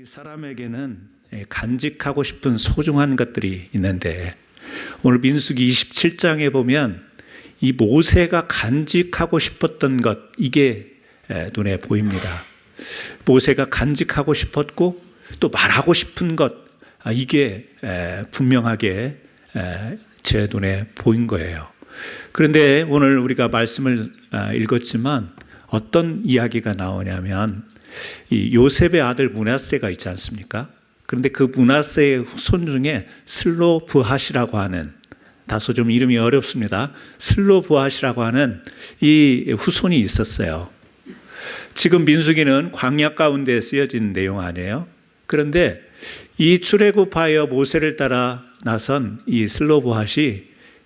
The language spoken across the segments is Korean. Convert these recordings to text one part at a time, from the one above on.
우리 사람에게는 간직하고 싶은 소중한 것들이 있는데 오늘 민수기 27장에 보면 이 모세가 간직하고 싶었던 것 이게 눈에 보입니다. 모세가 간직하고 싶었고 또 말하고 싶은 것 이게 분명하게 제 눈에 보인 거예요. 그런데 오늘 우리가 말씀을 읽었지만 어떤 이야기가 나오냐면 이 요셉의 아들 므낫세가 있지 않습니까? 그런데 그 므낫세의 후손 중에 슬로브핫이라고 하는, 다소 좀 이름이 어렵습니다. 슬로브핫이라고 하는 이 후손이 있었어요. 지금 민수기는 광야 가운데 쓰여진 내용 아니에요? 그런데 이 출애굽하여 모세를 따라 나선 이 슬로브핫이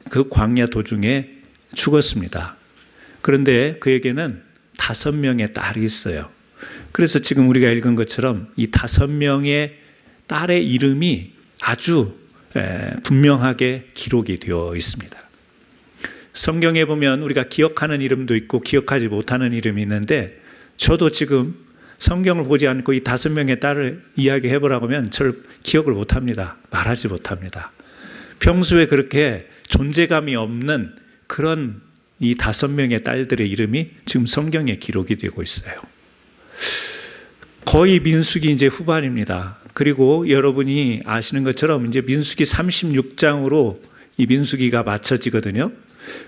그 광야 도중에 죽었습니다. 그런데 그에게는 5명의 딸이 있어요. 그래서 지금 우리가 읽은 것처럼 이 5명의 딸의 이름이 아주 분명하게 기록이 되어 있습니다. 성경에 보면 우리가 기억하는 이름도 있고 기억하지 못하는 이름이 있는데 저도 지금 성경을 보지 않고 이 5명의 딸을 이야기해 보라고 하면 저를 기억을 못합니다. 말하지 못합니다. 평소에 그렇게 존재감이 없는 그런 이 5명의 딸들의 이름이 지금 성경에 기록이 되고 있어요. 거의 민수기 이제 후반입니다. 그리고 여러분이 아시는 것처럼 이제 민수기 36장으로 이 민수기가 마쳐지거든요.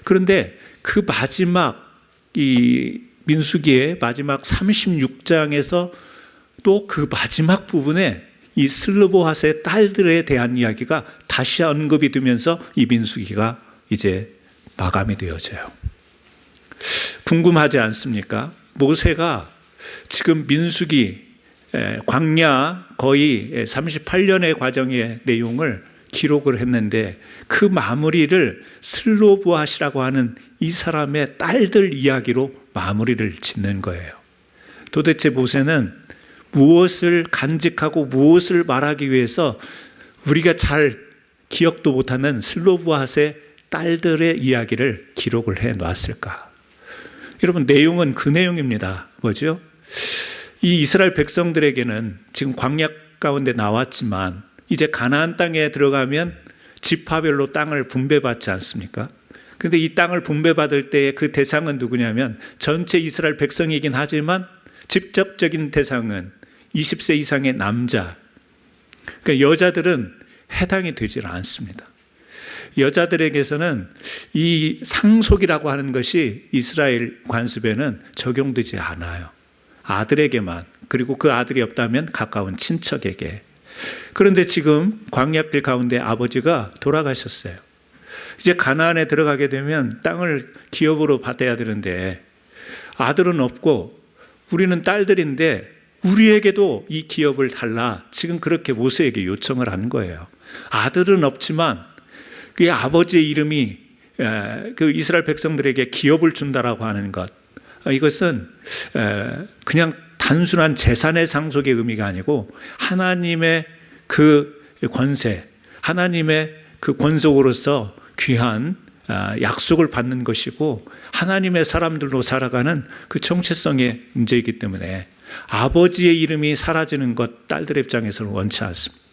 그런데 그 마지막 이 민수기의 마지막 36장에서 또 그 마지막 부분에 이 슬로브핫의 딸들에 대한 이야기가 다시 언급이 되면서 이 민수기가 이제 마감이 되어져요. 궁금하지 않습니까? 모세가 지금 민수기 광야 거의 38년의 과정의 내용을 기록을 했는데 그 마무리를 슬로브핫이라고 하는 이 사람의 딸들 이야기로 마무리를 짓는 거예요. 도대체 모세는 무엇을 간직하고 무엇을 말하기 위해서 우리가 잘 기억도 못하는 슬로브핫의 딸들의 이야기를 기록을 해 놨을까? 여러분, 내용은 그 내용입니다. 뭐죠? 이 이스라엘 백성들에게는 지금 광야 가운데 나왔지만 이제 가나안 땅에 들어가면 지파별로 땅을 분배받지 않습니까? 그런데 이 땅을 분배받을 때의 그 대상은 누구냐면 전체 이스라엘 백성이긴 하지만 직접적인 대상은 20세 이상의 남자, 그러니까 여자들은 해당이 되질 않습니다. 여자들에게서는 이 상속이라고 하는 것이 이스라엘 관습에는 적용되지 않아요. 아들에게만, 그리고 그 아들이 없다면 가까운 친척에게. 그런데 지금 광야길 가운데 아버지가 돌아가셨어요. 이제 가나안에 들어가게 되면 땅을 기업으로 받아야 되는데 아들은 없고 우리는 딸들인데 우리에게도 이 기업을 달라, 지금 그렇게 모세에게 요청을 한 거예요. 아들은 없지만 그 아버지의 이름이 그 이스라엘 백성들에게 기업을 준다라고 하는 것, 이것은 그냥 단순한 재산의 상속의 의미가 아니고 하나님의 그 권세, 하나님의 그 권속으로서 귀한 약속을 받는 것이고 하나님의 사람들로 살아가는 그 정체성의 문제이기 때문에 아버지의 이름이 사라지는 것 딸들 입장에서는 원치 않습니다.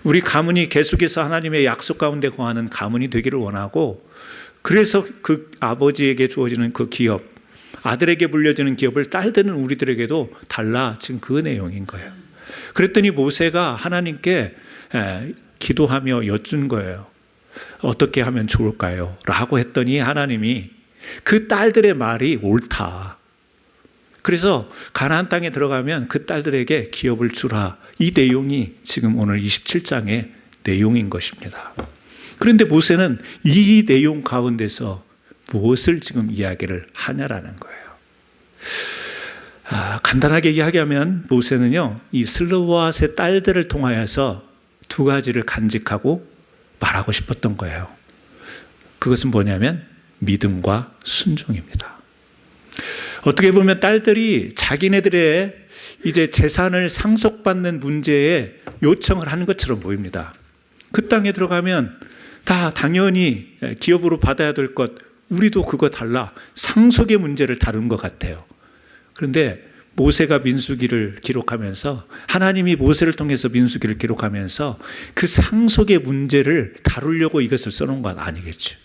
우리 가문이 계속해서 하나님의 약속 가운데 거하는 가문이 되기를 원하고, 그래서 그 아버지에게 주어지는 그 기업, 아들에게 물려지는 기업을 딸들은 우리들에게도 달라, 지금 그 내용인 거예요. 그랬더니 모세가 하나님께 기도하며 여쭌 거예요. 어떻게 하면 좋을까요? 라고 했더니 하나님이 그 딸들의 말이 옳다. 그래서 가나안 땅에 들어가면 그 딸들에게 기업을 주라. 이 내용이 지금 오늘 27장의 내용인 것입니다. 그런데 모세는 이 내용 가운데서 무엇을 지금 이야기를 하냐라는 거예요. 간단하게 이야기하면 모세는요, 이 슬로브핫의 딸들을 통하여서 2가지를 간직하고 말하고 싶었던 거예요. 그것은 뭐냐면 믿음과 순종입니다. 어떻게 보면 딸들이 자기네들의 이제 재산을 상속받는 문제에 요청을 하는 것처럼 보입니다. 그 땅에 들어가면 다 당연히 기업으로 받아야 될 것, 우리도 그거 달라, 상속의 문제를 다룬 것 같아요. 그런데 모세가 민수기를 기록하면서, 하나님이 모세를 통해서 민수기를 기록하면서 그 상속의 문제를 다루려고 이것을 써놓은 건 아니겠죠.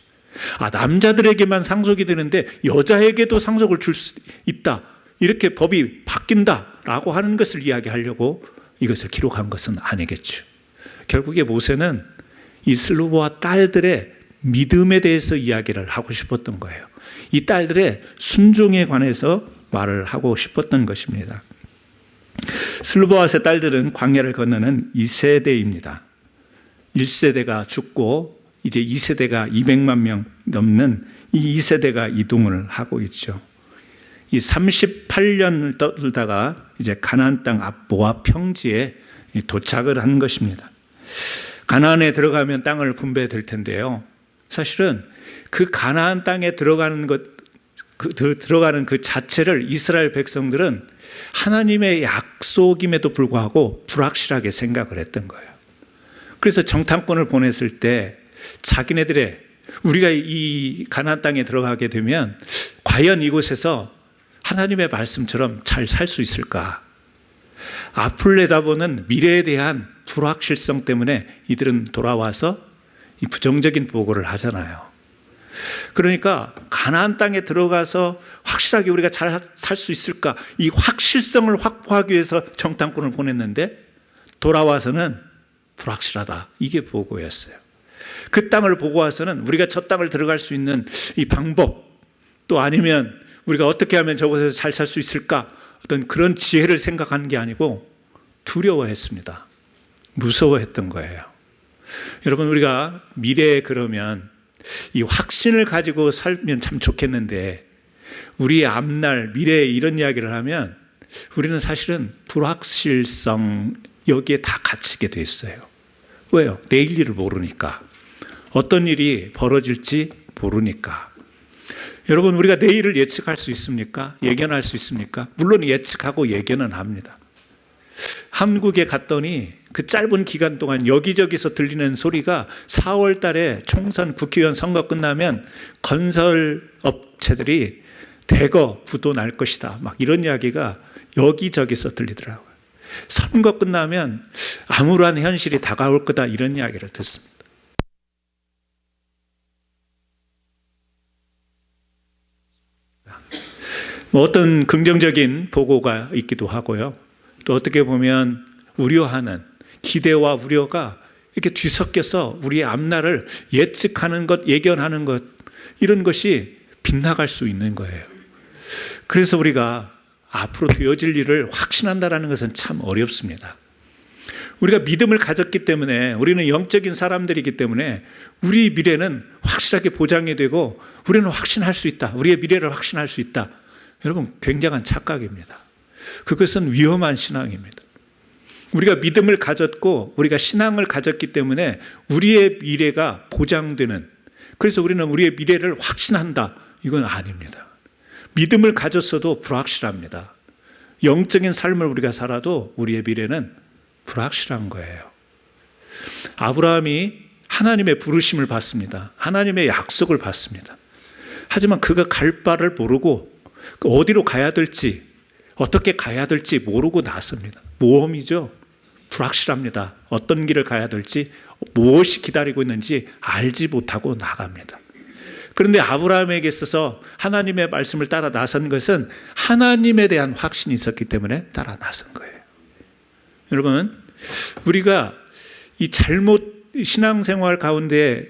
남자들에게만 상속이 되는데 여자에게도 상속을 줄 수 있다, 이렇게 법이 바뀐다라고 하는 것을 이야기하려고 이것을 기록한 것은 아니겠죠. 결국에 모세는 이 슬로보와 딸들의 믿음에 대해서 이야기를 하고 싶었던 거예요. 이 딸들의 순종에 관해서 말을 하고 싶었던 것입니다. 슬로보아스의 딸들은 광야를 건너는 2세대입니다. 1세대가 죽고 이제 2세대가 200만 명 넘는 이 2세대가 이동을 하고 있죠. 이 38년을 떠들다가 이제 가나안 땅 앞 모압 평지에 도착을 하는 것입니다. 가나안에 들어가면 땅을 분배될 텐데요. 사실은 그 가나안 땅에 들어가는 그 자체를 이스라엘 백성들은 하나님의 약속임에도 불구하고 불확실하게 생각을 했던 거예요. 그래서 정탐꾼을 보냈을 때 자기네들의, 우리가 이 가나안 땅에 들어가게 되면 과연 이곳에서 하나님의 말씀처럼 잘 살 수 있을까? 앞을 내다보는 미래에 대한 불확실성 때문에 이들은 돌아와서 이 부정적인 보고를 하잖아요. 그러니까 가나안 땅에 들어가서 확실하게 우리가 잘 살 수 있을까? 이 확실성을 확보하기 위해서 정탐꾼을 보냈는데 돌아와서는 불확실하다, 이게 보고였어요. 그 땅을 보고 와서는 우리가 저 땅을 들어갈 수 있는 이 방법, 또 아니면 우리가 어떻게 하면 저곳에서 잘 살 수 있을까, 어떤 그런 지혜를 생각하는 게 아니고 두려워했습니다. 무서워했던 거예요. 여러분, 우리가 미래에 그러면 이 확신을 가지고 살면 참 좋겠는데, 우리의 앞날 미래에 이런 이야기를 하면 우리는 사실은 불확실성, 여기에 다 갇히게 돼 있어요. 왜요? 내일 일을 모르니까. 어떤 일이 벌어질지 모르니까. 여러분, 우리가 내일을 예측할 수 있습니까? 예견할 수 있습니까? 물론 예측하고 예견은 합니다. 한국에 갔더니 그 짧은 기간 동안 여기저기서 들리는 소리가 4월 달에 총선 국회의원 선거 끝나면 건설 업체들이 대거 부도 날 것이다, 막 이런 이야기가 여기저기서 들리더라고요. 선거 끝나면 암울한 현실이 다가올 거다, 이런 이야기를 듣습니다. 어떤 긍정적인 보고가 있기도 하고요. 또 어떻게 보면 우려하는 기대와 우려가 이렇게 뒤섞여서 우리의 앞날을 예측하는 것, 예견하는 것, 이런 것이 빗나갈 수 있는 거예요. 그래서 우리가 앞으로 되어질 일을 확신한다는 것은 참 어렵습니다. 우리가 믿음을 가졌기 때문에, 우리는 영적인 사람들이기 때문에 우리 미래는 확실하게 보장이 되고 우리는 확신할 수 있다, 우리의 미래를 확신할 수 있다. 여러분, 굉장한 착각입니다. 그것은 위험한 신앙입니다. 우리가 믿음을 가졌고 우리가 신앙을 가졌기 때문에 우리의 미래가 보장되는, 그래서 우리는 우리의 미래를 확신한다, 이건 아닙니다. 믿음을 가졌어도 불확실합니다. 영적인 삶을 우리가 살아도 우리의 미래는 불확실한 거예요. 아브라함이 하나님의 부르심을 받습니다. 하나님의 약속을 받습니다. 하지만 그가 갈 바를 모르고 어디로 가야 될지, 어떻게 가야 될지 모르고 나섭니다. 모험이죠. 불확실합니다. 어떤 길을 가야 될지, 무엇이 기다리고 있는지 알지 못하고 나갑니다. 그런데 아브라함에게 있어서 하나님의 말씀을 따라 나선 것은 하나님에 대한 확신이 있었기 때문에 따라 나선 거예요. 여러분, 우리가 이 잘못 신앙생활 가운데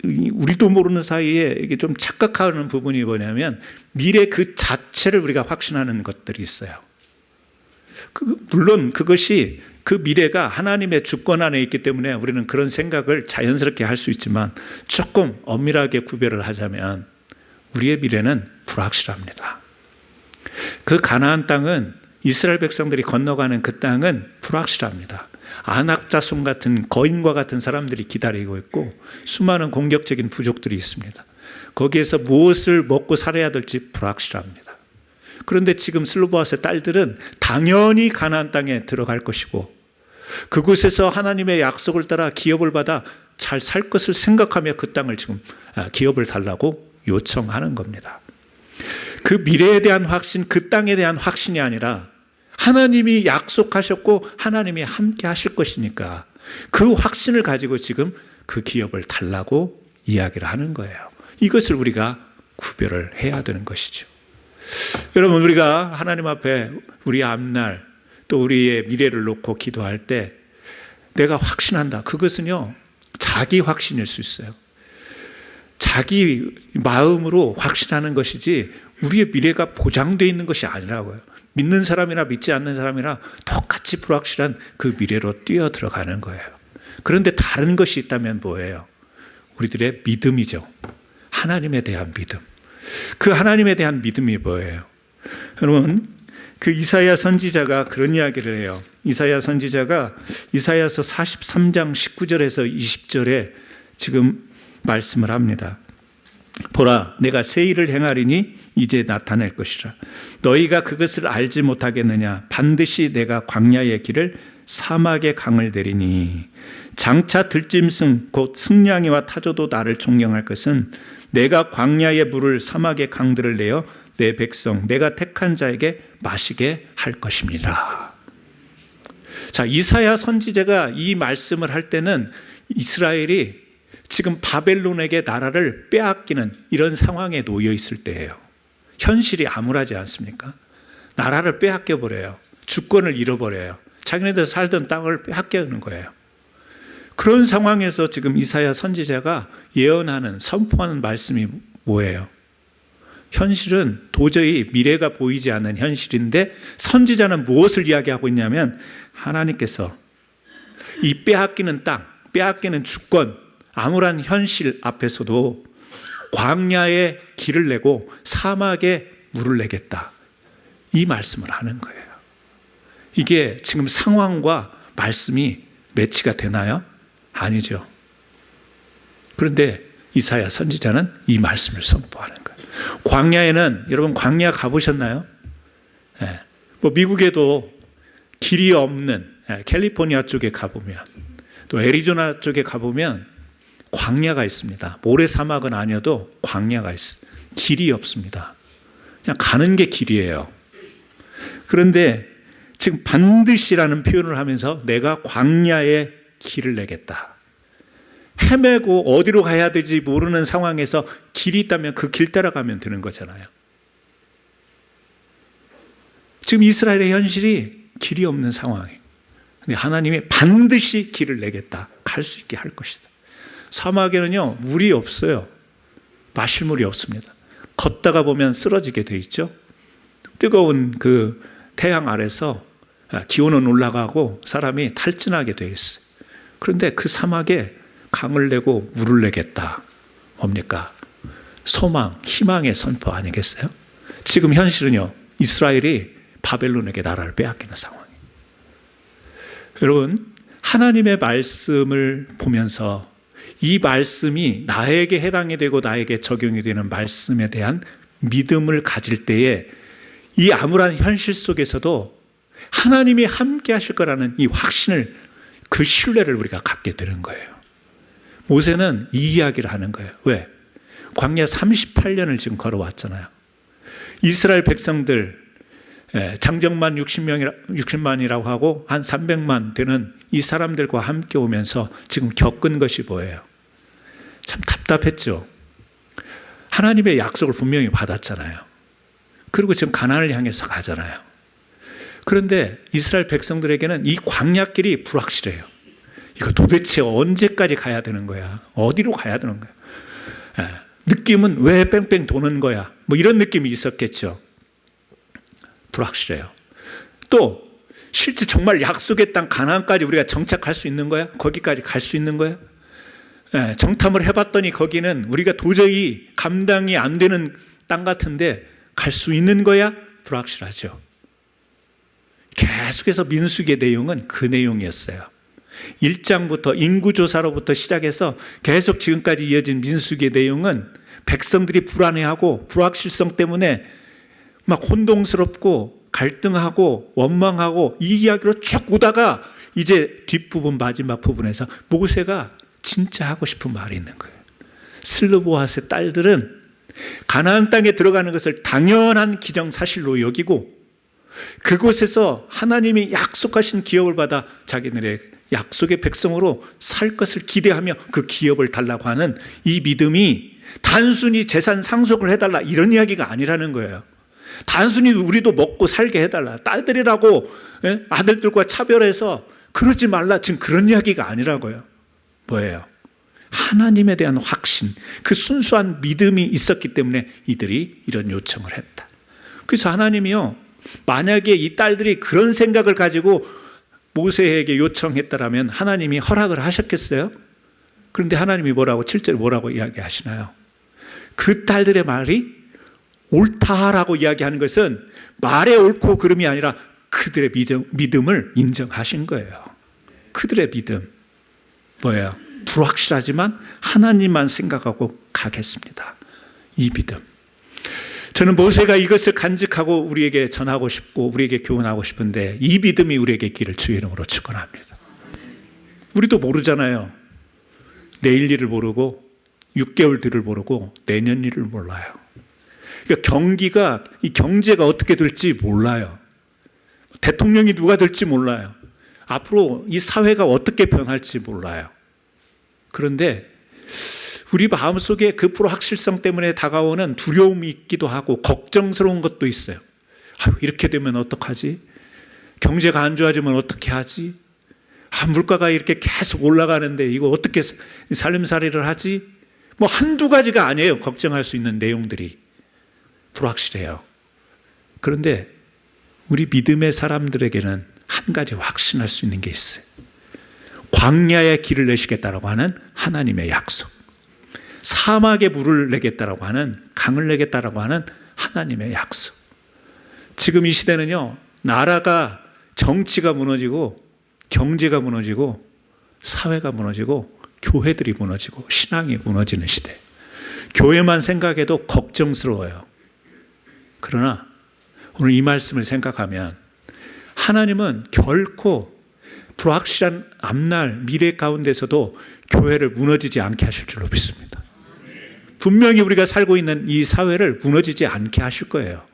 우리도 모르는 사이에 이게 좀 착각하는 부분이 뭐냐면, 미래 그 자체를 우리가 확신하는 것들이 있어요. 물론 그것이, 그 미래가 하나님의 주권 안에 있기 때문에 우리는 그런 생각을 자연스럽게 할 수 있지만, 조금 엄밀하게 구별을 하자면 우리의 미래는 불확실합니다. 그 가나안 땅은, 이스라엘 백성들이 건너가는 그 땅은 불확실합니다. 안악자손 같은, 거인과 같은 사람들이 기다리고 있고 수많은 공격적인 부족들이 있습니다. 거기에서 무엇을 먹고 살아야 될지 불확실합니다. 그런데 지금 슬로보아스의 딸들은 당연히 가나안 땅에 들어갈 것이고 그곳에서 하나님의 약속을 따라 기업을 받아 잘 살 것을 생각하며 그 땅을 지금 기업을 달라고 요청하는 겁니다. 그 미래에 대한 확신, 그 땅에 대한 확신이 아니라 하나님이 약속하셨고 하나님이 함께 하실 것이니까 그 확신을 가지고 지금 그 기업을 달라고 이야기를 하는 거예요. 이것을 우리가 구별을 해야 되는 것이죠. 여러분, 우리가 하나님 앞에 우리 앞날 또 우리의 미래를 놓고 기도할 때 내가 확신한다. 그것은요, 자기 확신일 수 있어요. 자기 마음으로 확신하는 것이지 우리의 미래가 보장되어 있는 것이 아니라고요. 믿는 사람이나 믿지 않는 사람이나 똑같이 불확실한 그 미래로 뛰어 들어가는 거예요. 그런데 다른 것이 있다면 뭐예요? 우리들의 믿음이죠. 하나님에 대한 믿음. 그 하나님에 대한 믿음이 뭐예요? 여러분, 그 이사야 선지자가 그런 이야기를 해요. 이사야 선지자가 이사야서 43장 19절에서 20절에 지금 말씀을 합니다. 보라, 내가 새 일을 행하리니 이제 나타낼 것이라. 너희가 그것을 알지 못하겠느냐? 반드시 내가 광야의 길을 사막의 강을 내리니 장차 들짐승 곧 승냥이와 타조도 나를 존경할 것은 내가 광야의 물을 사막의 강들을 내어 내 백성 내가 택한 자에게 마시게 할 것입니다. 자, 이사야 선지자가 이 말씀을 할 때는 이스라엘이 지금 바벨론에게 나라를 빼앗기는 이런 상황에 놓여 있을 때예요. 현실이 암울하지 않습니까? 나라를 빼앗겨 버려요. 주권을 잃어버려요. 자기네들 살던 땅을 빼앗겨는 거예요. 그런 상황에서 지금 이사야 선지자가 예언하는, 선포하는 말씀이 뭐예요? 현실은 도저히 미래가 보이지 않는 현실인데 선지자는 무엇을 이야기하고 있냐면 하나님께서 이 빼앗기는 땅, 빼앗기는 주권, 암울한 현실 앞에서도 광야에 길을 내고 사막에 물을 내겠다. 이 말씀을 하는 거예요. 이게 지금 상황과 말씀이 매치가 되나요? 아니죠. 그런데 이사야 선지자는 이 말씀을 선포하는 거예요. 광야에는, 여러분 광야 가보셨나요? 네. 뭐 미국에도 길이 없는 캘리포니아 쪽에 가보면 또 애리조나 쪽에 가보면 광야가 있습니다. 모래사막은 아니어도 광야가 있어요. 길이 없습니다. 그냥 가는 게 길이에요. 그런데 지금 반드시라는 표현을 하면서 내가 광야에 길을 내겠다. 헤매고 어디로 가야 될지 모르는 상황에서 길이 있다면 그 길 따라가면 되는 거잖아요. 지금 이스라엘의 현실이 길이 없는 상황이에요. 근데 하나님이 반드시 길을 내겠다. 갈 수 있게 할 것이다. 사막에는요, 물이 없어요. 마실 물이 없습니다. 걷다가 보면 쓰러지게 돼 있죠. 뜨거운 그 태양 아래서 기온은 올라가고 사람이 탈진하게 돼 있어요. 그런데 그 사막에 강을 내고 물을 내겠다. 뭡니까? 소망, 희망의 선포 아니겠어요? 지금 현실은요, 이스라엘이 바벨론에게 나라를 빼앗기는 상황이에요. 여러분, 하나님의 말씀을 보면서 이 말씀이 나에게 해당이 되고 나에게 적용이 되는 말씀에 대한 믿음을 가질 때에 이 암울한 현실 속에서도 하나님이 함께 하실 거라는 이 확신을, 그 신뢰를 우리가 갖게 되는 거예요. 모세는 이 이야기를 하는 거예요. 왜? 광야 38년을 지금 걸어왔잖아요. 이스라엘 백성들 장정만 60만이라고 하고 한 300만 되는 이 사람들과 함께 오면서 지금 겪은 것이 뭐예요? 참 답답했죠. 하나님의 약속을 분명히 받았잖아요. 그리고 지금 가나안을 향해서 가잖아요. 그런데 이스라엘 백성들에게는 이 광야길이 불확실해요. 이거 도대체 언제까지 가야 되는 거야? 어디로 가야 되는 거야? 느낌은 왜 뺑뺑 도는 거야? 뭐 이런 느낌이 있었겠죠. 불확실해요. 또 실제 정말 약속의 땅 가나안까지 우리가 정착할 수 있는 거야? 거기까지 갈 수 있는 거야? 정탐을 해봤더니 거기는 우리가 도저히 감당이 안 되는 땅 같은데 갈 수 있는 거야? 불확실하죠. 계속해서 민수기의 내용은 그 내용이었어요. 1장부터 인구조사로부터 시작해서 계속 지금까지 이어진 민수기의 내용은 백성들이 불안해하고 불확실성 때문에 막 혼동스럽고 갈등하고 원망하고 이 이야기로 쭉 오다가 이제 뒷부분 마지막 부분에서 모세가 진짜 하고 싶은 말이 있는 거예요. 슬르보아스의 딸들은 가나안 땅에 들어가는 것을 당연한 기정사실로 여기고 그곳에서 하나님이 약속하신 기업을 받아 자기들의 약속의 백성으로 살 것을 기대하며 그 기업을 달라고 하는 이 믿음이 단순히 재산 상속을 해달라 이런 이야기가 아니라는 거예요. 단순히 우리도 먹고 살게 해달라, 딸들이라고 아들들과 차별해서 그러지 말라, 지금 그런 이야기가 아니라고요. 뭐예요? 하나님에 대한 확신, 그 순수한 믿음이 있었기 때문에 이들이 이런 요청을 했다. 그래서 하나님이요, 만약에 이 딸들이 그런 생각을 가지고 모세에게 요청했다라면 하나님이 허락을 하셨겠어요? 그런데 하나님이 뭐라고 7절에 뭐라고 이야기하시나요? 그 딸들의 말이 옳다라고 이야기하는 것은 말의 옳고 그름이 아니라 그들의 믿음을 인정하신 거예요. 그들의 믿음 뭐예요? 불확실하지만 하나님만 생각하고 가겠습니다. 이 믿음. 저는 모세가 이것을 간직하고 우리에게 전하고 싶고 우리에게 교훈하고 싶은데 이 믿음이 우리에게 있기를 주의 이름으로 축원합니다. 우리도 모르잖아요. 내일 일을 모르고 6개월 뒤를 모르고 내년 일을 몰라요. 그러니까 이 경제가 어떻게 될지 몰라요. 대통령이 누가 될지 몰라요. 앞으로 이 사회가 어떻게 변할지 몰라요. 그런데 우리 마음속에 그 불확실성 때문에 다가오는 두려움이 있기도 하고 걱정스러운 것도 있어요. 이렇게 되면 어떡하지? 경제가 안 좋아지면 어떻게 하지? 물가가 이렇게 계속 올라가는데 이거 어떻게 살림살이를 하지? 뭐 한두 가지가 아니에요. 걱정할 수 있는 내용들이. 불확실해요. 그런데 우리 믿음의 사람들에게는 한 가지 확신할 수 있는 게 있어요. 광야에 길을 내시겠다라고 하는 하나님의 약속. 사막에 물을 내겠다라고 하는, 강을 내겠다라고 하는 하나님의 약속. 지금 이 시대는요, 나라가, 정치가 무너지고 경제가 무너지고 사회가 무너지고 교회들이 무너지고 신앙이 무너지는 시대. 교회만 생각해도 걱정스러워요. 그러나 오늘 이 말씀을 생각하면 하나님은 결코 불확실한 앞날 미래 가운데서도 교회를 무너지지 않게 하실 줄로 믿습니다. 분명히 우리가 살고 있는 이 사회를 무너지지 않게 하실 거예요.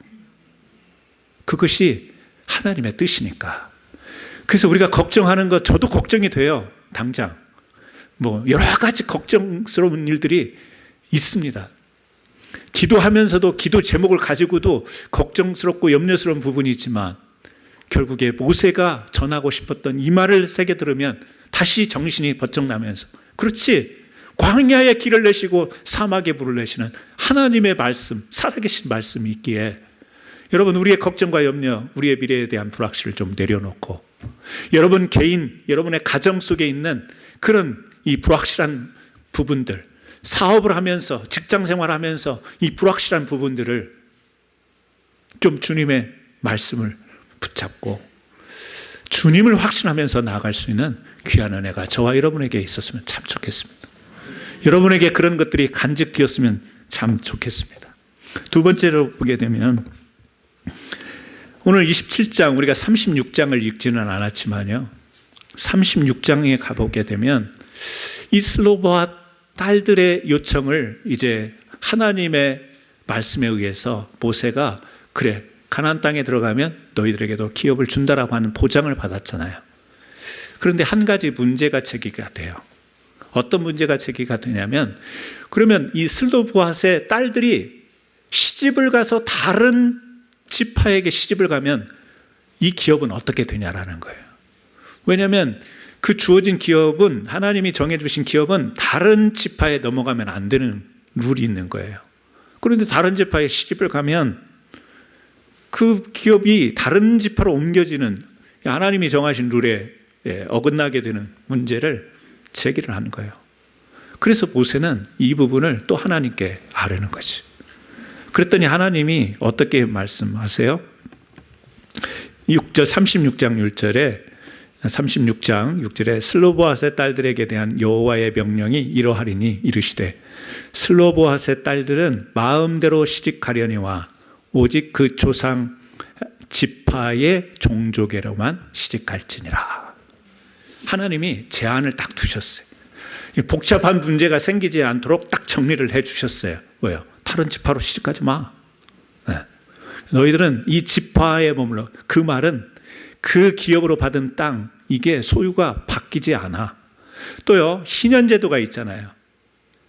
그것이 하나님의 뜻이니까. 그래서 우리가 걱정하는 것, 저도 걱정이 돼요. 당장 뭐 여러 가지 걱정스러운 일들이 있습니다. 기도하면서도 기도 제목을 가지고도 걱정스럽고 염려스러운 부분이 있지만 결국에 모세가 전하고 싶었던 이 말을 새겨 들으면 다시 정신이 번쩍 나면서, 그렇지, 광야에 길을 내시고 사막에 물을 내시는 하나님의 말씀, 살아계신 말씀이 있기에 여러분, 우리의 걱정과 염려, 우리의 미래에 대한 불확실을 좀 내려놓고 여러분 개인, 여러분의 가정 속에 있는 그런 이 불확실한 부분들, 사업을 하면서, 직장 생활하면서 이 불확실한 부분들을 좀 주님의 말씀을 붙잡고 주님을 확신하면서 나아갈 수 있는 귀한 은혜가 저와 여러분에게 있었으면 참 좋겠습니다. 여러분에게 그런 것들이 간직되었으면 참 좋겠습니다. 두 번째로 보게 되면 오늘 27장, 우리가 36장을 읽지는 않았지만요, 36장에 가보게 되면 이 슬로보아 딸들의 요청을 이제 하나님의 말씀에 의해서 모세가, 그래, 가나안 땅에 들어가면 너희들에게도 기업을 준다라고 하는 보장을 받았잖아요. 그런데 한 가지 문제가 제기가 돼요. 어떤 문제가 제기가 되냐면, 그러면 이 슬로보아의 딸들이 시집을 가서 다른 지파에게 시집을 가면 이 기업은 어떻게 되냐라는 거예요. 왜냐하면 그 주어진 기업은, 하나님이 정해주신 기업은 다른 지파에 넘어가면 안 되는 룰이 있는 거예요. 그런데 다른 지파에 시집을 가면 그 기업이 다른 지파로 옮겨지는, 하나님이 정하신 룰에 어긋나게 되는 문제를 제기를 하는 거예요. 그래서 모세는 이 부분을 또 하나님께 아뢰는 거지. 그랬더니 하나님이 어떻게 말씀하세요? 36장 6절에 슬로보앗의 딸들에게 대한 여호와의 명령이 이러하리니 이르시되 슬로보앗의 딸들은 마음대로 시집가려니와 오직 그 조상 지파의 종족에로만 시집갈지니라. 하나님이 제한을 딱 두셨어요. 복잡한 문제가 생기지 않도록 딱 정리를 해 주셨어요. 왜요? 다른 지파로 시집가지 마. 네. 너희들은 이 지파에 머물러. 그 말은 그 기업으로 받은 땅, 이게 소유가 바뀌지 않아. 또요, 희년제도가 있잖아요.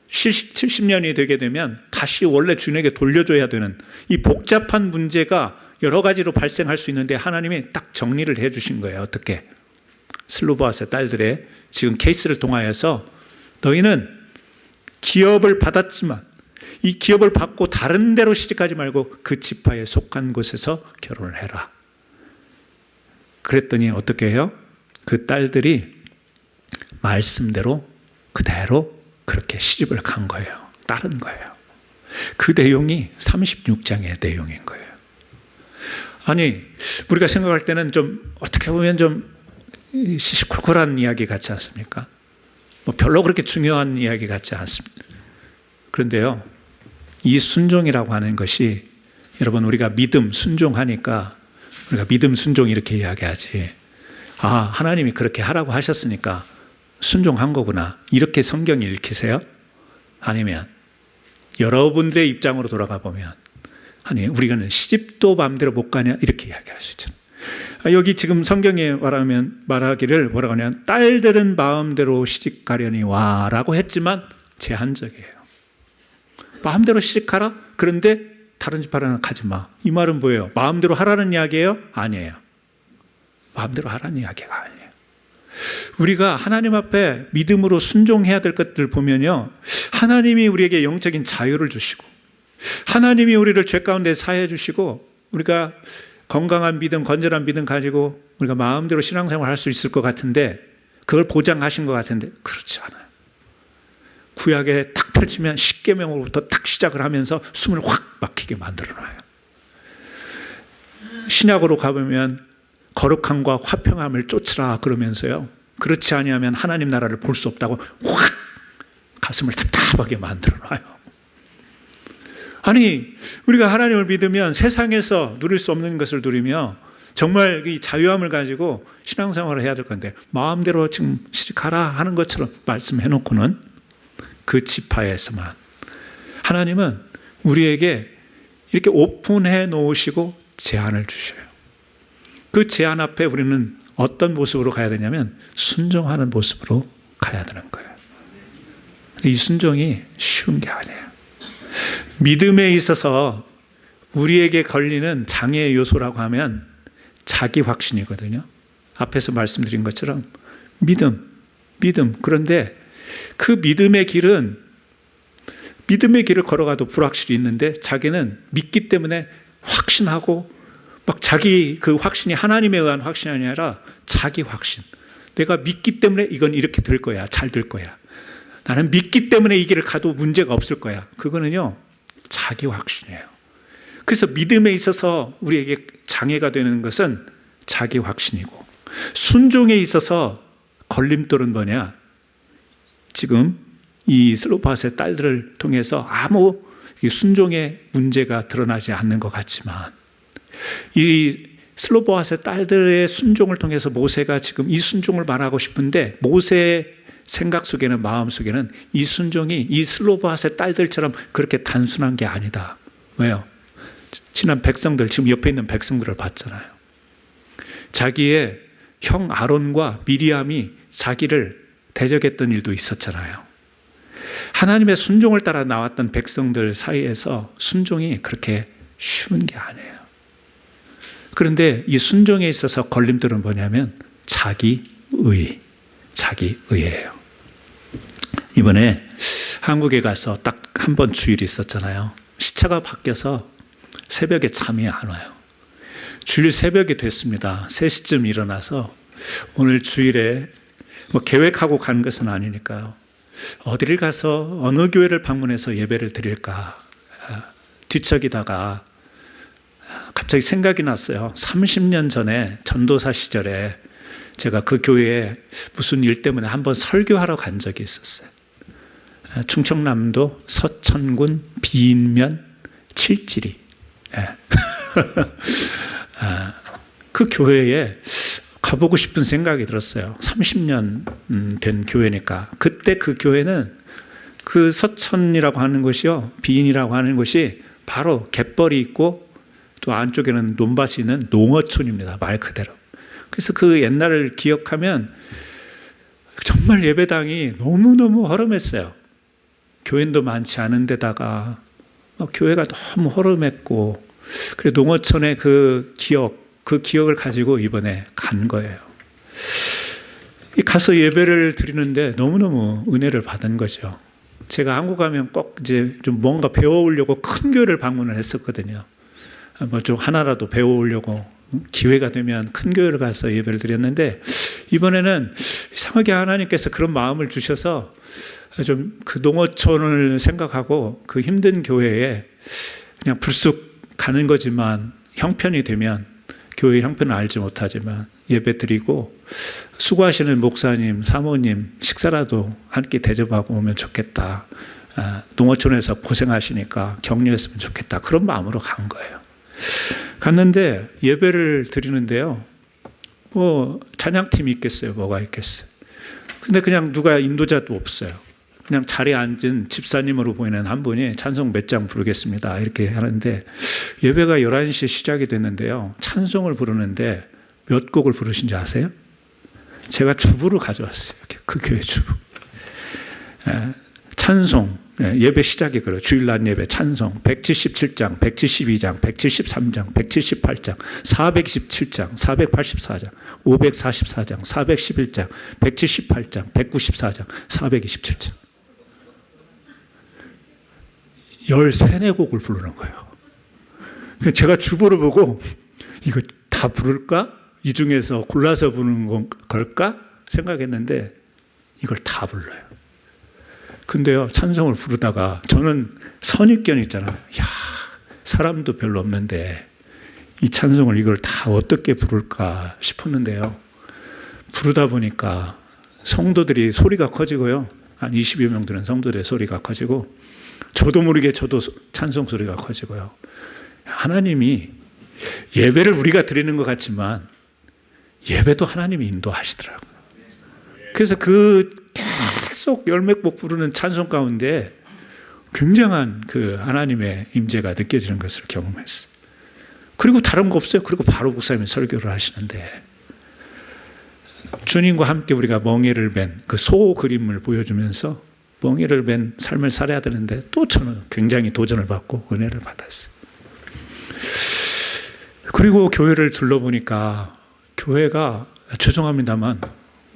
70년이 되게 되면 다시 원래 주인에게 돌려줘야 되는 이 복잡한 문제가 여러 가지로 발생할 수 있는데 하나님이 딱 정리를 해 주신 거예요. 어떻게? 슬로보아스의 딸들의 지금 케이스를 통하여서 너희는 기업을 받았지만 이 기업을 받고 다른 데로 시집가지 말고 그 지파에 속한 곳에서 결혼을 해라. 그랬더니 어떻게 해요? 그 딸들이 말씀대로 그대로 그렇게 시집을 간 거예요. 따른 거예요. 그 내용이 36장의 내용인 거예요. 아니, 우리가 생각할 때는 좀 어떻게 보면 좀 시시콜콜한 이야기 같지 않습니까? 뭐 별로 그렇게 중요한 이야기 같지 않습니다. 그런데요, 이 순종이라고 하는 것이 여러분 우리가 믿음, 순종하니까 우리가 믿음, 순종 이렇게 이야기하지. 아, 하나님이 그렇게 하라고 하셨으니까 순종한 거구나. 이렇게 성경 읽히세요? 아니면 여러분들의 입장으로 돌아가 보면 아니, 우리는 시집도 마음대로 못 가냐? 이렇게 이야기할 수 있잖아요. 여기 지금 성경에 말하기를 뭐라고 하냐면 딸들은 마음대로 시집 가려니 와라고 했지만 제한적이에요. 마음대로 시집 가라? 그런데 다른 집 하라는 가지 마. 이 말은 뭐예요? 마음대로 하라는 이야기예요? 아니에요. 마음대로 하라는 이야기가 아니에요. 우리가 하나님 앞에 믿음으로 순종해야 될 것들 보면요, 하나님이 우리에게 영적인 자유를 주시고 하나님이 우리를 죄 가운데 사해 주시고 우리가 건강한 믿음, 건전한 믿음 가지고 우리가 마음대로 신앙생활 할 수 있을 것 같은데 그걸 보장하신 것 같은데 그렇지 않아요. 구약에 딱 펼치면 십계명으로부터 딱 시작을 하면서 숨을 확 막히게 만들어놔요. 신약으로 가보면 거룩함과 화평함을 쫓으라 그러면서요, 그렇지 아니하면 하나님 나라를 볼 수 없다고 확 가슴을 답답하게 만들어놔요. 아니, 우리가 하나님을 믿으면 세상에서 누릴 수 없는 것을 누리며 정말 이 자유함을 가지고 신앙생활을 해야 될 건데 마음대로 지금 가라 하는 것처럼 말씀해 놓고는 그 지파에서만 하나님은 우리에게 이렇게 오픈해 놓으시고 제한을 주셔요. 그 제한 앞에 우리는 어떤 모습으로 가야 되냐면 순종하는 모습으로 가야 되는 거예요. 이 순종이 쉬운 게 아니에요. 믿음에 있어서 우리에게 걸리는 장애의 요소라고 하면 자기 확신이거든요. 앞에서 말씀드린 것처럼 믿음. 그런데 그 믿음의 길을 걸어가도 불확실이 있는데 자기는 믿기 때문에 확신하고 막 자기 그 확신이 하나님에 의한 확신이 아니라 자기 확신. 내가 믿기 때문에 이건 이렇게 될 거야. 잘 될 거야. 나는 믿기 때문에 이 길을 가도 문제가 없을 거야. 그거는요, 자기 확신이에요. 그래서 믿음에 있어서 우리에게 장애가 되는 것은 자기 확신이고, 순종에 있어서 걸림돌은 뭐냐? 지금 이 슬로바스의 딸들을 통해서 아무 순종의 문제가 드러나지 않는 것 같지만 이 슬로보아스의 딸들의 순종을 통해서 모세가 지금 이 순종을 말하고 싶은데 모세의 생각 속에는, 마음 속에는 이 순종이 이 슬로보아스의 딸들처럼 그렇게 단순한 게 아니다. 왜요? 지난 백성들, 지금 옆에 있는 백성들을 봤잖아요. 자기의 형 아론과 미리암이 자기를 대적했던 일도 있었잖아요. 하나님의 순종을 따라 나왔던 백성들 사이에서 순종이 그렇게 쉬운 게 아니에요. 그런데 이 순종에 있어서 걸림돌은 뭐냐면 자기의예요. 이번에 한국에 가서 딱 한 번 주일이 있었잖아요. 시차가 바뀌어서 새벽에 잠이 안 와요. 주일 새벽이 됐습니다. 3시쯤 일어나서 오늘 주일에 뭐 계획하고 간 것은 아니니까요. 어디를 가서 어느 교회를 방문해서 예배를 드릴까 뒤척이다가 갑자기 생각이 났어요. 30년 전에 전도사 시절에 제가 그 교회에 무슨 일 때문에 한번 설교하러 간 적이 있었어요. 충청남도 서천군 비인면 칠지리. 그 교회에 가보고 싶은 생각이 들었어요. 30년 된 교회니까. 그때 그 교회는 그 서천이라고 하는 곳이요, 비인이라고 하는 곳이 바로 갯벌이 있고 또 안쪽에는 논밭이 있는 농어촌입니다. 말 그대로. 그래서 그 옛날을 기억하면 정말 예배당이 너무너무 허름했어요. 교인도 많지 않은 데다가 교회가 너무 허름했고, 그래 농어촌의 그 기억을 가지고 이번에 간 거예요. 가서 예배를 드리는데 너무너무 은혜를 받은 거죠. 제가 한국 가면 꼭 이제 좀 뭔가 배워오려고 큰 교회를 방문을 했었거든요. 뭐 좀 하나라도 배워오려고 기회가 되면 큰 교회를 가서 예배를 드렸는데, 이번에는 이상하게 하나님께서 그런 마음을 주셔서 좀 그 농어촌을 생각하고 그 힘든 교회에 그냥 불쑥 가는 거지만, 형편이 되면 교회 형편을 알지 못하지만 예배 드리고 수고하시는 목사님, 사모님 식사라도 함께 대접하고 오면 좋겠다. 농어촌에서 고생하시니까 격려했으면 좋겠다. 그런 마음으로 간 거예요. 갔는데 예배를 드리는데요. 뭐 찬양팀이 있겠어요. 뭐가 있겠어요. 근데 그냥 누가 인도자도 없어요. 그냥 자리에 앉은 집사님으로 보이는 한 분이 찬송 몇 장 부르겠습니다. 이렇게 하는데, 예배가 11시에 시작이 됐는데요. 찬송을 부르는데 몇 곡을 부르신지 아세요? 제가 주부를 가져왔어요. 그 교회 주부. 찬송, 예배 시작이 그래요. 주일날 예배 찬송 177장, 172장, 173장, 178장, 427장, 484장, 544장, 411장, 178장, 194장, 427장. 13~14곡을 부르는 거예요. 제가 주보를 보고 이거 다 부를까? 이 중에서 골라서 부르는 걸까? 생각했는데 이걸 다 불러요. 근데요, 찬송을 부르다가 저는 선입견 있잖아요. 야, 사람도 별로 없는데 이 찬송을 이걸 다 어떻게 부를까 싶었는데요. 부르다 보니까 성도들이 소리가 커지고요. 한 20여 명 되는 성도들의 소리가 커지고, 저도 모르게 저도 찬송 소리가 커지고요. 하나님이 예배를 우리가 드리는 것 같지만 예배도 하나님이 인도하시더라고요. 그래서 그 계속 열몇 곡 부르는 찬송 가운데 굉장한 그 하나님의 임재가 느껴지는 것을 경험했어요. 그리고 다른 거 없어요. 그리고 바로 목사님이 설교를 하시는데, 주님과 함께 우리가 멍에를 맨 그 소 그림을 보여주면서 멍에를 맨 삶을 살아야 되는데, 또 저는 굉장히 도전을 받고 은혜를 받았어요. 그리고 교회를 둘러보니까 교회가, 죄송합니다만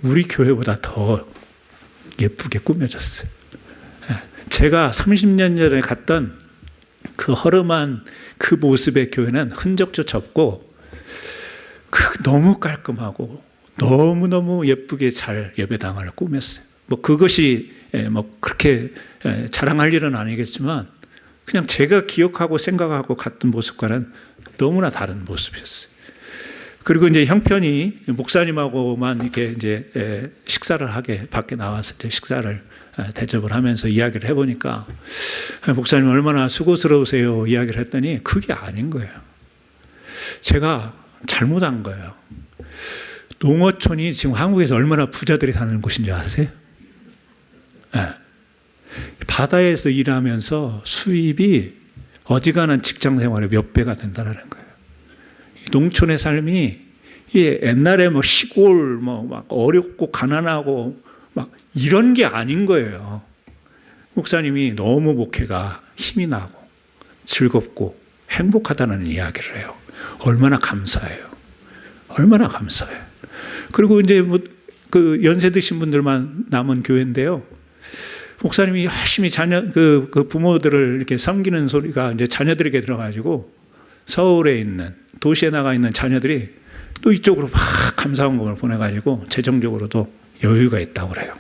우리 교회보다 더 예쁘게 꾸며졌어요. 제가 30년 전에 갔던 그 허름한 그 모습의 교회는 흔적조차 없고, 너무 깔끔하고 너무너무 예쁘게 잘 예배당을 꾸몄어요. 뭐 그것이 뭐 그렇게 자랑할 일은 아니겠지만, 그냥 제가 기억하고 생각하고 갔던 모습과는 너무나 다른 모습이었어요. 그리고 이제 형편이 목사님하고만 이렇게 이제 식사를 하게 밖에 나와서 이제 식사를 대접을 하면서 이야기를 해보니까, 목사님 얼마나 수고스러우세요 이야기를 했더니 그게 아닌 거예요. 제가 잘못한 거예요. 농어촌이 지금 한국에서 얼마나 부자들이 사는 곳인지 아세요? 네. 바다에서 일하면서 수입이 어지간한 직장 생활의 몇 배가 된다는 거예요. 농촌의 삶이 옛날에 뭐 시골 뭐 막 어렵고 가난하고 막 이런 게 아닌 거예요. 목사님이 너무 목회가 힘이 나고 즐겁고 행복하다는 이야기를 해요. 얼마나 감사해요. 얼마나 감사해요. 그리고 이제 뭐 그 연세 드신 분들만 남은 교회인데요. 목사님이 열심히 그 부모들을 이렇게 섬기는 소리가 이제 자녀들에게 들어가지고, 서울에 있는 도시에 나가 있는 자녀들이 또 이쪽으로 막 감사원금을 보내가지고 재정적으로도 여유가 있다고 그래요.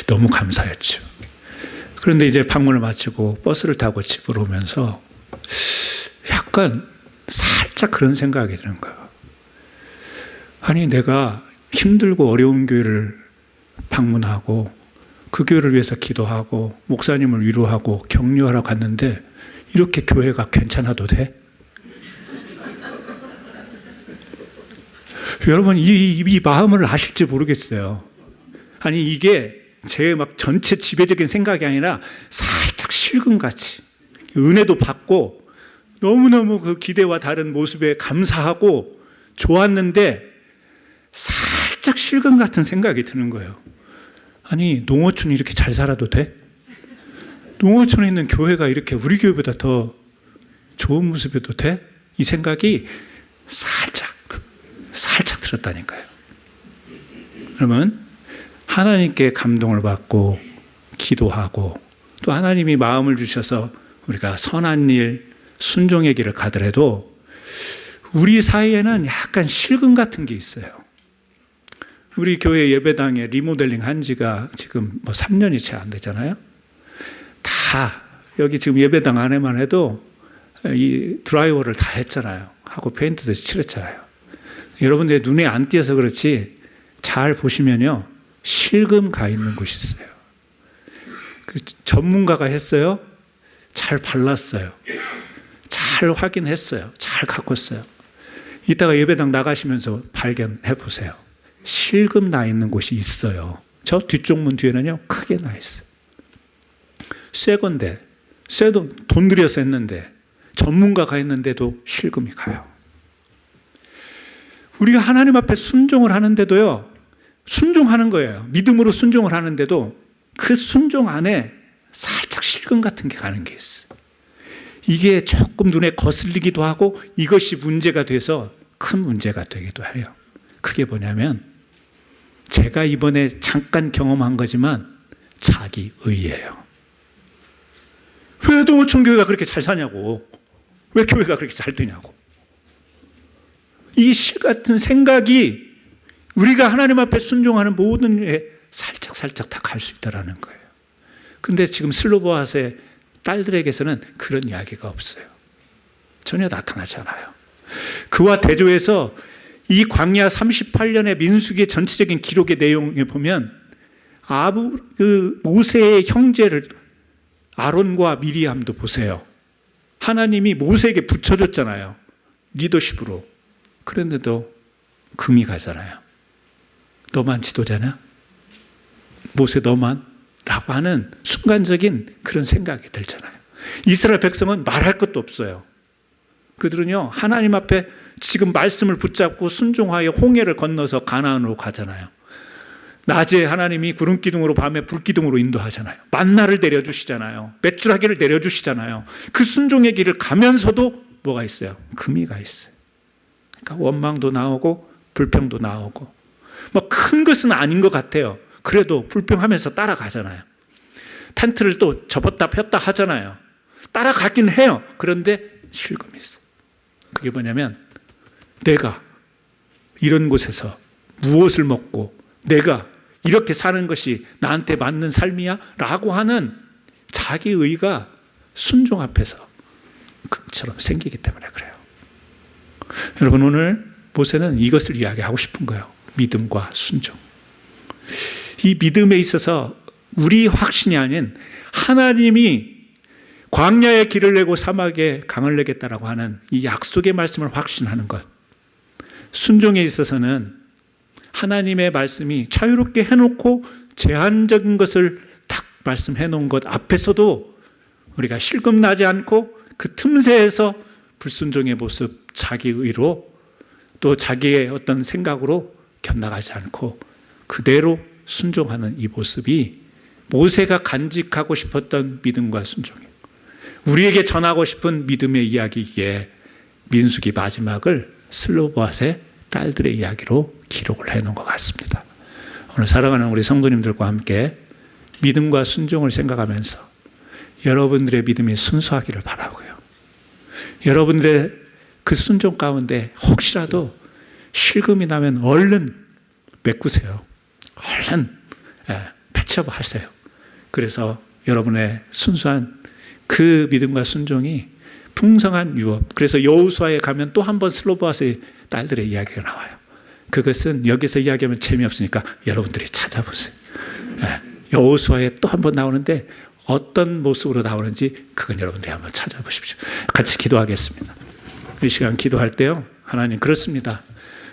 너무 감사했죠. 그런데 이제 방문을 마치고 버스를 타고 집으로 오면서 약간 살짝 그런 생각이 드는 거예요. 아니, 내가 힘들고 어려운 교회를 방문하고 그 교회를 위해서 기도하고 목사님을 위로하고 격려하러 갔는데 이렇게 교회가 괜찮아도 돼? 여러분, 이 마음을 아실지 모르겠어요. 아니, 이게 제 막 전체 지배적인 생각이 아니라 살짝 실금같이 은혜도 받고 너무너무 그 기대와 다른 모습에 감사하고 좋았는데 살짝 실금 같은 생각이 드는 거예요. 아니, 농어촌이 이렇게 잘 살아도 돼? 농어촌에 있는 교회가 이렇게 우리 교회보다 더 좋은 모습이어도 돼? 이 생각이 살짝 들었다니까요. 그러면 하나님께 감동을 받고 기도하고 또 하나님이 마음을 주셔서 우리가 선한 일, 순종의 길을 가더라도 우리 사이에는 약간 실금 같은 게 있어요. 우리 교회 예배당에 리모델링 한 지가 지금 3년이 채 안 되잖아요. 다 여기 지금 예배당 안에만 해도 이 드라이워를 다 했잖아요. 하고 페인트도 칠했잖아요. 여러분들 눈에 안 띄어서 그렇지 잘 보시면요. 실금 가 있는 곳이 있어요. 그 전문가가 했어요. 잘 발랐어요. 잘 확인했어요. 잘 가꿨어요. 이따가 예배당 나가시면서 발견해 보세요. 실금 나 있는 곳이 있어요. 저 뒤쪽 문 뒤에는요. 크게 나 있어요. 새 건데, 쇠도 돈 들여서 했는데 전문가가 했는데도 실금이 가요. 우리가 하나님 앞에 순종을 하는데도요. 순종하는 거예요. 믿음으로 순종을 하는데도 그 순종 안에 살짝 실금 같은 게 가는 게 있어요. 이게 조금 눈에 거슬리기도 하고 이것이 문제가 돼서 큰 문제가 되기도 해요. 그게 뭐냐면 제가 이번에 잠깐 경험한 거지만 자기 의예요. 왜 동호천 교회가 그렇게 잘 사냐고. 왜 교회가 그렇게 잘 되냐고. 이 실 같은 생각이 우리가 하나님 앞에 순종하는 모든 일에 살짝 다 갈 수 있다는 거예요. 근데 지금 슬로보아스의 딸들에게서는 그런 이야기가 없어요. 전혀 나타나지 않아요. 그와 대조해서 이 광야 38년의 민수기의 전체적인 기록의 내용에 보면 모세의 형제를 아론과 미리암도 보세요. 하나님이 모세에게 붙여줬잖아요. 리더십으로. 그런데도 금이 가잖아요. 너만 지도자냐? 모세 너만? 라고 하는 순간적인 그런 생각이 들잖아요. 이스라엘 백성은 말할 것도 없어요. 그들은요, 하나님 앞에 지금 말씀을 붙잡고 순종하여 홍해를 건너서 가나안으로 가잖아요. 낮에 하나님이 구름 기둥으로 밤에 불 기둥으로 인도하잖아요. 만나를 내려주시잖아요. 메추라기를 내려주시잖아요. 그 순종의 길을 가면서도 뭐가 있어요? 금이 가 있어요. 그러니까 원망도 나오고 불평도 나오고 뭐 큰 것은 아닌 것 같아요. 그래도 불평하면서 따라가잖아요. 텐트를 또 접었다 폈다 하잖아요. 따라가긴 해요. 그런데 실금이 있어요. 그게 뭐냐면 내가 이런 곳에서 무엇을 먹고 내가 이렇게 사는 것이 나한테 맞는 삶이야? 라고 하는 자기 의가 순종 앞에서 금처럼 생기기 때문에 그래요. 여러분 오늘 모세는 이것을 이야기하고 싶은 거예요. 믿음과 순종. 이 믿음에 있어서 우리 확신이 아닌 하나님이 광야에 길을 내고 사막에 강을 내겠다라고 하는 이 약속의 말씀을 확신하는 것. 순종에 있어서는 하나님의 말씀이 자유롭게 해놓고 제한적인 것을 딱 말씀해 놓은 것 앞에서도 우리가 실금나지 않고 그 틈새에서 불순종의 모습, 자기 의로 또 자기의 어떤 생각으로 견나가지 않고 그대로 순종하는 이 모습이 모세가 간직하고 싶었던 믿음과 순종이에요. 우리에게 전하고 싶은 믿음의 이야기기에 민수기 마지막을 슬로보아스의 딸들의 이야기로 기록을 해놓은 것 같습니다. 오늘 사랑하는 우리 성도님들과 함께 믿음과 순종을 생각하면서 여러분들의 믿음이 순수하기를 바라고요. 여러분들의 그 순종 가운데 혹시라도 실금이 나면 얼른 메꾸세요. 얼른 패치업 하세요. 그래서 여러분의 순수한 그 믿음과 순종이 풍성한 유업. 그래서 여호수아에 가면 또 한 번 슬로보아스의 딸들의 이야기가 나와요. 그것은 여기서 이야기하면 재미없으니까 여러분들이 찾아보세요. 여호수아에 또 한 번 나오는데 어떤 모습으로 나오는지 그건 여러분들이 한번 찾아보십시오. 같이 기도하겠습니다. 이 시간 기도할 때요. 하나님 그렇습니다.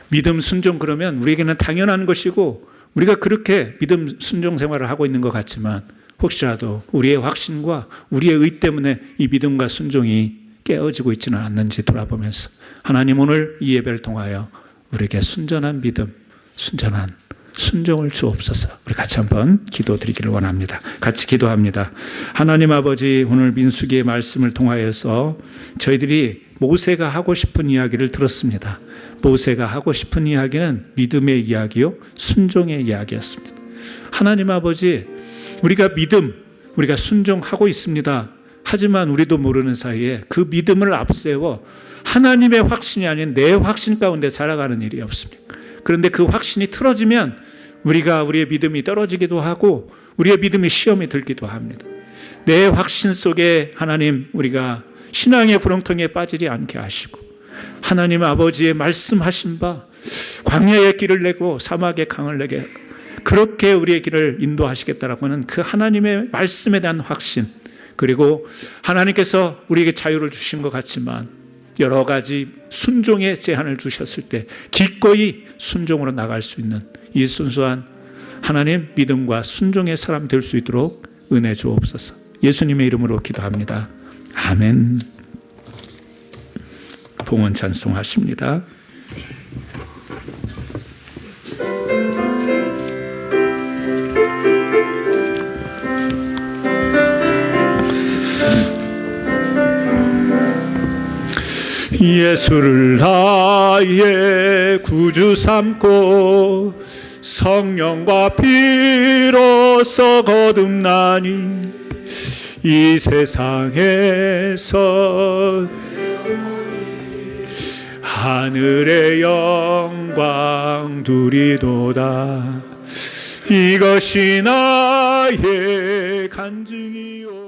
믿음 순종 그러면 우리에게는 당연한 것이고 우리가 그렇게 믿음 순종 생활을 하고 있는 것 같지만 혹시라도 우리의 확신과 우리의 의 때문에 이 믿음과 순종이 깨어지고 있지는 않는지 돌아보면서 하나님 오늘 이 예배를 통하여 우리에게 순전한 믿음, 순전한 순종을 주옵소서. 우리 같이 한번 기도드리기를 원합니다. 같이 기도합니다. 하나님 아버지, 오늘 민수기의 말씀을 통하여서 저희들이 모세가 하고 싶은 이야기를 들었습니다. 모세가 하고 싶은 이야기는 믿음의 이야기요, 순종의 이야기였습니다. 하나님 아버지, 우리가 믿음, 우리가 순종하고 있습니다. 하지만 우리도 모르는 사이에 그 믿음을 앞세워 하나님의 확신이 아닌 내 확신 가운데 살아가는 일이 없습니다. 그런데 그 확신이 틀어지면 우리의 믿음이 떨어지기도 하고 우리의 믿음이 시험에 들기도 합니다. 내 확신 속에 하나님, 우리가 신앙의 구렁텅이에 빠지지 않게 하시고 하나님 아버지의 말씀하신 바 광야의 길을 내고 사막의 강을 내게 그렇게 우리의 길을 인도하시겠다라고 하는 그 하나님의 말씀에 대한 확신, 그리고 하나님께서 우리에게 자유를 주신 것 같지만 여러 가지 순종의 제한을 두셨을 때 기꺼이 순종으로 나갈 수 있는 이 순수한 하나님 믿음과 순종의 사람 될 수 있도록 은혜 주옵소서. 예수님의 이름으로 기도합니다. 아멘. 봉헌 찬송하십니다. 예수를 나의 구주 삼고 성령과 피로써 거듭나니 이 세상에서 하늘의 영광 두리도다. 이것이 나의 간증이요